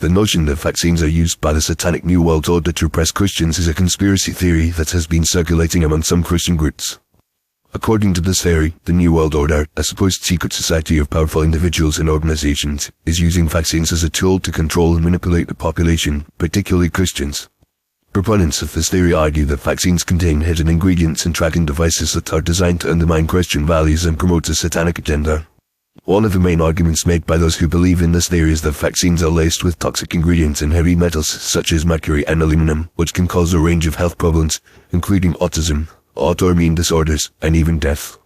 The notion that vaccines are used by the Satanic New World Order to oppress Christians is a conspiracy theory that has been circulating among some Christian groups. According to this theory, the New World Order, a supposed secret society of powerful individuals and organizations, is using vaccines as a tool to control and manipulate the population, particularly Christians. Proponents of this theory argue that vaccines contain hidden ingredients and tracking devices that are designed to undermine Christian values and promote a satanic agenda. One of the main arguments made by those who believe in this theory is that vaccines are laced with toxic ingredients and heavy metals such as mercury and aluminum, which can cause a range of health problems, including autism, autoimmune disorders, and even death.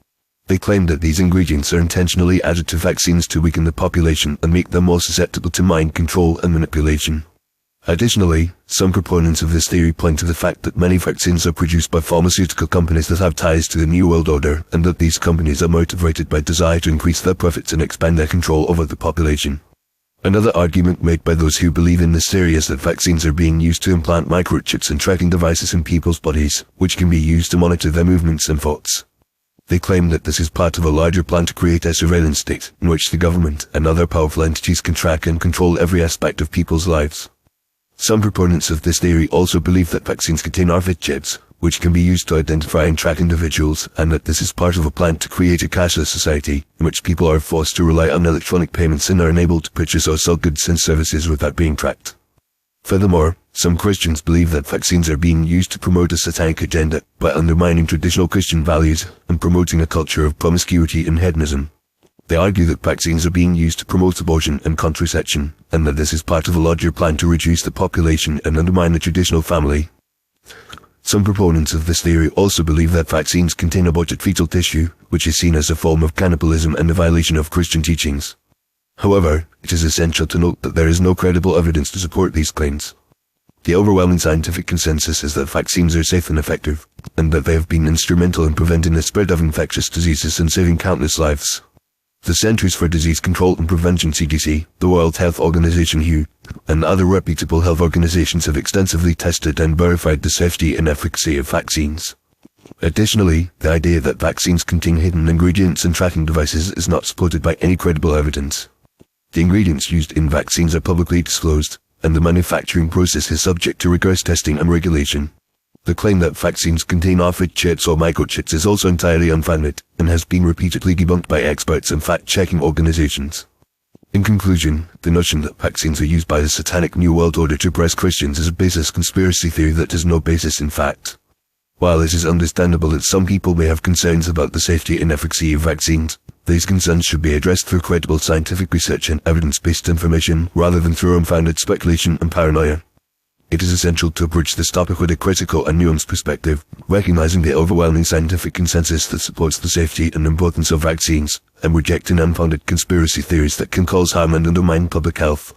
They claim that these ingredients are intentionally added to vaccines to weaken the population and make them more susceptible to mind control and manipulation. Additionally, some proponents of this theory point to the fact that many vaccines are produced by pharmaceutical companies that have ties to the New World Order, and that these companies are motivated by desire to increase their profits and expand their control over the population. Another argument made by those who believe in this theory is that vaccines are being used to implant microchips and tracking devices in people's bodies, which can be used to monitor their movements and thoughts. They claim that this is part of a larger plan to create a surveillance state, in which the government and other powerful entities can track and control every aspect of people's lives. Some proponents of this theory also believe that vaccines contain RFID chips, which can be used to identify and track individuals, and that this is part of a plan to create a cashless society, in which people are forced to rely on electronic payments and are enabled to purchase or sell goods and services without being tracked. Furthermore, some Christians believe that vaccines are being used to promote a satanic agenda by undermining traditional Christian values and promoting a culture of promiscuity and hedonism. They argue that vaccines are being used to promote abortion and contraception, and that this is part of a larger plan to reduce the population and undermine the traditional family. Some proponents of this theory also believe that vaccines contain aborted fetal tissue, which is seen as a form of cannibalism and a violation of Christian teachings. However, it is essential to note that there is no credible evidence to support these claims. The overwhelming scientific consensus is that vaccines are safe and effective, and that they have been instrumental in preventing the spread of infectious diseases and saving countless lives. The Centers for Disease Control and Prevention (CDC), the World Health Organization (WHO), and other reputable health organizations have extensively tested and verified the safety and efficacy of vaccines. Additionally, the idea that vaccines contain hidden ingredients and tracking devices is not supported by any credible evidence. The ingredients used in vaccines are publicly disclosed, and the manufacturing process is subject to rigorous testing and regulation. The claim that vaccines contain RFID chips or microchips is also entirely unfounded, and has been repeatedly debunked by experts and fact-checking organizations. In conclusion, the notion that vaccines are used by the Satanic New World Order to oppress Christians is a baseless conspiracy theory that has no basis in fact. While it is understandable that some people may have concerns about the safety and efficacy of vaccines, these concerns should be addressed through credible scientific research and evidence-based information rather than through unfounded speculation and paranoia. It is essential to approach this topic with a critical and nuanced perspective, recognizing the overwhelming scientific consensus that supports the safety and importance of vaccines, and rejecting unfounded conspiracy theories that can cause harm and undermine public health.